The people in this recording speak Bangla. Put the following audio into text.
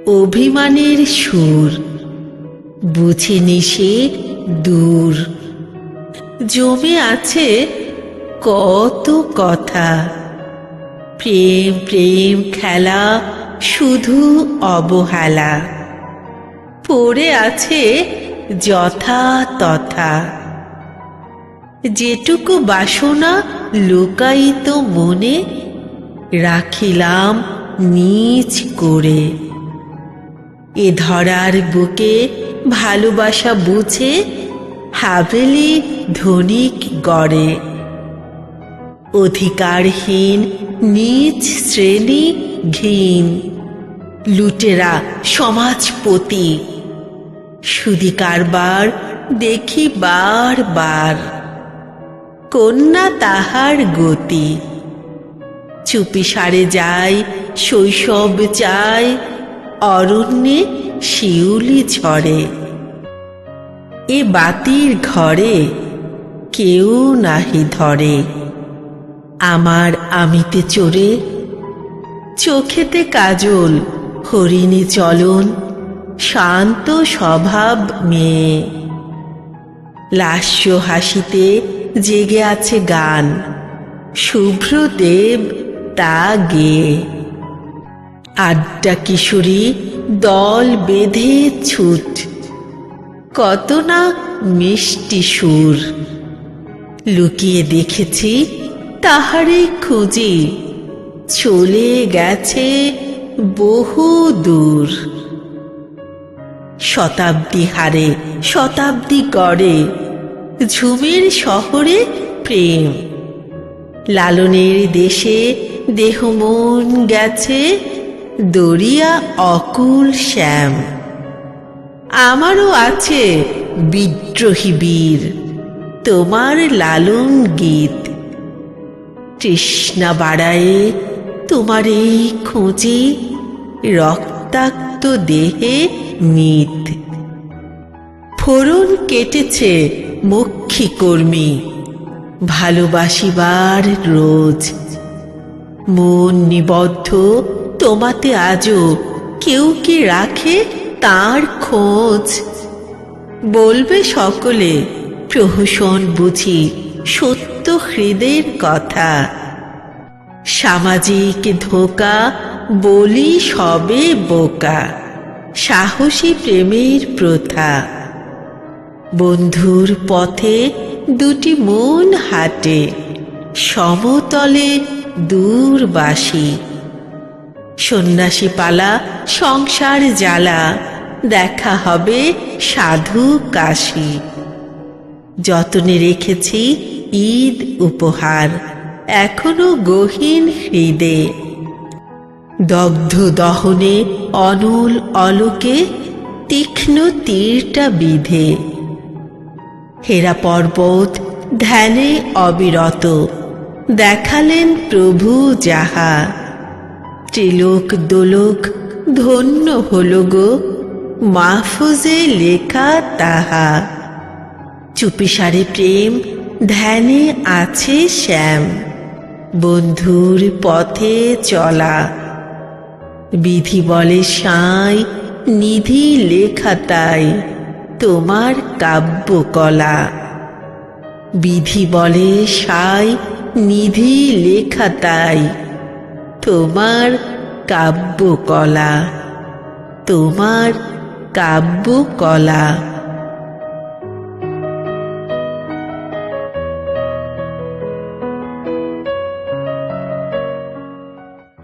অভিমানের সুর, বুঝে নিশে দূর। জমে আছে কত কথা, প্রেম প্রেম খেলা শুধু অবহেলা। পড়ে আছে যথা তথা, যেটুকু বাসনা লুকায়িত মনে রাখিলাম নিজ করে। এ ধরার বুকে ভালোবাসা বুঝে হাভেলি ধনিক গড়ে। অধিকারহীন নিজ শ্রেণী ঘিন, লুটেরা সমাজপতি। সুদি কারবার দেখি বার বার, কন্যা তাহার গতি। চুপিসারে যায় শৈশব চায়, অরণ্যে শিউলি ঝরে। এ বাতির ঘরে কেউ নাহি ধরে, আমার আমিতে চড়ে। চোখেতে কাজল, হরিণী চলন, শান্ত স্বভাব মেয়ে। লাস্য হাসিতে জেগে আছে গান, শুভ্রদেব তা গেয়ে। আড্ডা কিশোরী দল বেঁধে ছুট, কত না মিষ্টি সুর। লুকিয়ে দেখেছি তাহারে খুঁজি, চলে গেছে বহু দূর। শতাব্দী হারে শতাব্দী গড়ে, ঝুমের শহরে প্রেম। লালনের দেশে দেহ মন গেছে, দরিয়া অকুল শ্যাম। আমারও আছে বিদ্রোহী বীর, তোমার লালন গীত। তৃষ্ণা বাড়ায়ে তোমার এই খোঁজে, রক্তাক্ত দেহে মিত। ফোড়ন কেটেছে মক্ষী কর্মী, ভালোবাসিবার রোজ। মন নিবদ্ধ তোমাতে আজও, কেউ কি রাখে তার খোঁজ? বলবে সকলে প্রহসন বুঝি সত্য হৃদের কথা। সামাজিক ধোঁকা বলি সবে বোকা, সাহসী প্রেমের প্রথা। বন্ধুর পথে দুটি মন হাঁটে, সমতলে দূরবাসী। সন্ন্যাসী পালা সংসার জ্বালা, দেখা হবে সাধু কাশী। যতনে রেখেছি ঈদ উপহার, এখনো গহীন হৃদে। দগ্ধ দহনে অনল অলোকে, তীক্ষ্ণ তীরটা বিধে। হেরা পর্বত ধ্যানে অবিরত, দেখালেন প্রভু যাহা। ত্রিলোক দোলক ধন্য হল গো, মাহফুজে লেখা তাহা। চুপিসারে প্রেম ধ্যানে আছে শ্যাম, বন্ধুর পথে চলা। বিধি বলে সাঁই নিধি লেখা তাই, তোমার কাব্য কলা। বিধি বলে সাঁই নিধি লেখা তাই, তোমার কাব্য কলা। তোমার কাব্য কলা।